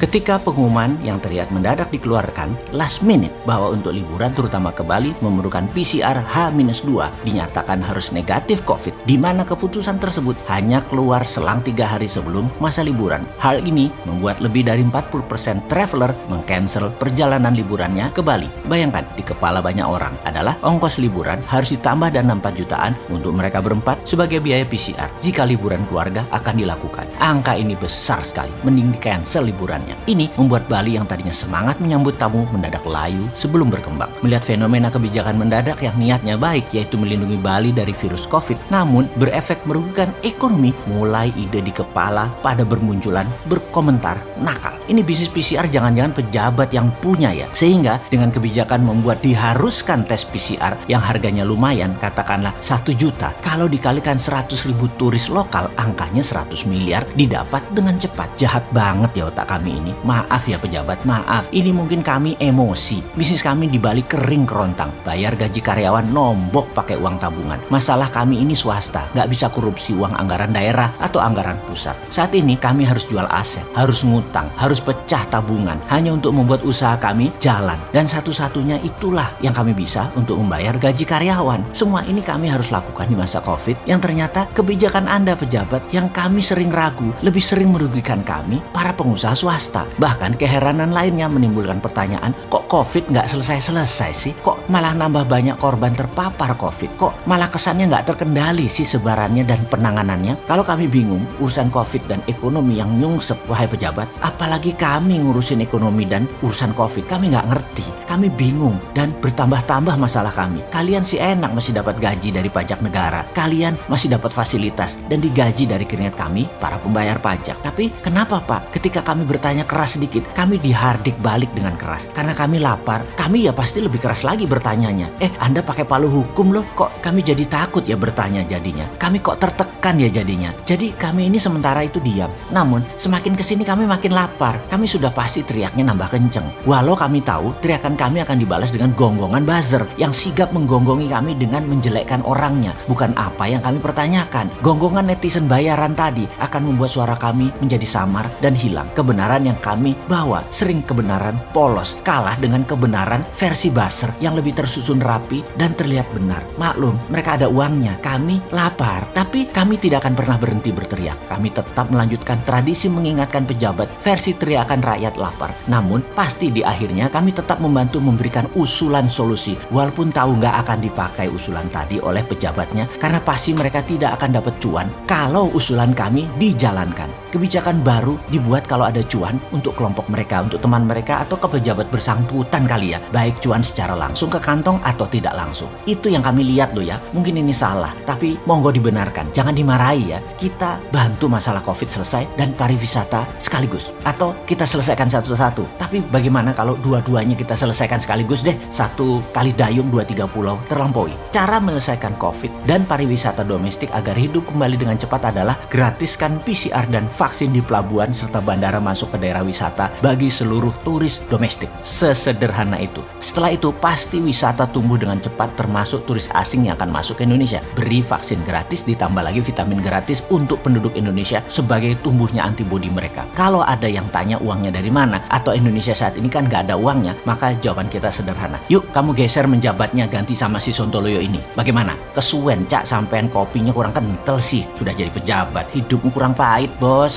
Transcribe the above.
Ketika pengumuman yang terlihat mendadak dikeluarkan last minute bahwa untuk liburan terutama ke Bali memerlukan PCR H-2 dinyatakan harus negatif COVID, di mana keputusan tersebut hanya keluar selang 3 hari sebelum masa liburan. Hal ini membuat lebih dari 40% traveler mengcancel perjalanan liburannya ke Bali. Bayangkan, di kepala banyak orang adalah ongkos liburan harus ditambah dana 4 jutaan untuk mereka berempat sebagai biaya PCR jika liburan keluarga akan dilakukan. Angka ini besar sekali, mending di-cancel liburannya. Ini membuat Bali yang tadinya semangat menyambut tamu mendadak layu sebelum berkembang. Melihat fenomena kebijakan mendadak yang niatnya baik, yaitu melindungi Bali dari virus COVID, namun berefek merugikan ekonomi, mulai ide di kepala pada bermunculan berkomentar nakal. Ini bisnis PCR jangan-jangan pejabat yang punya ya? Sehingga dengan kebijakan membuat diharuskan tes PCR yang harganya lumayan, katakanlah 1 juta, kalau dikalikan 100.000 turis lokal, angkanya 100 miliar didapat dengan cepat. Jahat banget ya otak kami ini. Maaf ya pejabat, maaf. Ini mungkin kami emosi. Bisnis kami di Bali kering kerontang. Bayar gaji karyawan nombok pakai uang tabungan. Masalah kami ini swasta, nggak bisa korupsi uang anggaran daerah atau anggaran pusat. Saat ini kami harus jual aset, harus ngutang, harus pecah tabungan hanya untuk membuat usaha kami jalan. Dan satu-satunya itulah yang kami bisa untuk membayar gaji karyawan. Semua ini kami harus lakukan di masa COVID yang ternyata kebijakan Anda pejabat yang kami sering ragu lebih sering merugikan kami para pengusaha swasta. Bahkan keheranan lainnya menimbulkan pertanyaan, kok COVID nggak selesai-selesai sih? Kok malah nambah banyak korban terpapar COVID? Kok malah kesannya nggak terkendali sih sebarannya dan penanganannya? Kalau kami bingung urusan COVID dan ekonomi yang nyungsep, wahai pejabat, apalagi kami ngurusin ekonomi dan urusan COVID, kami nggak ngerti. Kami bingung dan bertambah-tambah masalah kami. Kalian sih enak masih dapat gaji dari pajak negara. Kalian masih dapat fasilitas dan digaji dari keringat kami, para pembayar pajak. Tapi kenapa Pak? Ketika kami bertanya keras sedikit, kami dihardik balik dengan keras. Karena kami lapar, kami ya pasti lebih keras lagi bertanyanya. Anda pakai palu hukum loh, kok kami jadi takut ya bertanya jadinya. Kami kok tertekan ya jadinya. Jadi kami ini sementara itu diam. Namun semakin kesini kami makin lapar. Kami sudah pasti teriaknya nambah kenceng. Walau kami tahu teriakan kami akan dibalas dengan gonggongan buzzer yang sigap menggonggongi kami dengan menjelekkan orangnya. Bukan apa yang kami pertanyakan. Gonggongan netizen bayaran tadi akan membuat suara kami menjadi samar dan hilang. Kebenaran yang kami bawa sering kebenaran polos, kalah dengan kebenaran versi buzzer yang lebih tersusun rapi dan terlihat benar. Maklum, mereka ada uangnya, kami lapar. Tapi kami tidak akan pernah berhenti berteriak. Kami tetap melanjutkan tradisi mengingatkan pejabat versi teriakan rakyat lapar. Namun pasti di akhirnya kami tetap membantu memberikan usulan solusi, walaupun tahu nggak akan dipakai usulan tadi oleh pejabatnya, karena pasti mereka tidak akan dapat cuan kalau usulan kami dijalankan. Kebijakan baru dibuat kalau ada cuan untuk kelompok mereka, untuk teman mereka, atau ke pejabat bersangkutan kali ya, baik cuan secara langsung ke kantong atau tidak langsung. Itu yang kami lihat loh ya. Mungkin ini salah, tapi monggo dibenarkan, jangan dimarahi ya. Kita bantu masalah COVID selesai dan pariwisata sekaligus, atau kita selesaikan satu-satu. Tapi bagaimana kalau dua-duanya kita selesaikan sekaligus deh? Satu kali dayung 2-3 pulau terlampaui. Cara menyelesaikan COVID dan pariwisata domestik agar hidup kembali dengan cepat adalah gratiskan PCR dan vaksin di pelabuhan serta bandara masuk ke daerah wisata bagi seluruh turis domestik. Sesederhana itu. Setelah itu pasti wisata tumbuh dengan cepat, termasuk turis asing yang akan masuk ke Indonesia. Beri vaksin gratis ditambah lagi vitamin gratis untuk penduduk Indonesia sebagai tumbuhnya antibodi mereka. Kalau ada yang tanya uangnya dari mana atau Indonesia saat ini kan nggak ada uangnya, maka jawaban kita sederhana. Yuk kamu geser menjabatnya, ganti sama si Sontoloyo ini. Bagaimana? Kesuwen Cak, sampean kopinya kurang kental sih. Sudah jadi pejabat, hidupmu kurang pahit bos.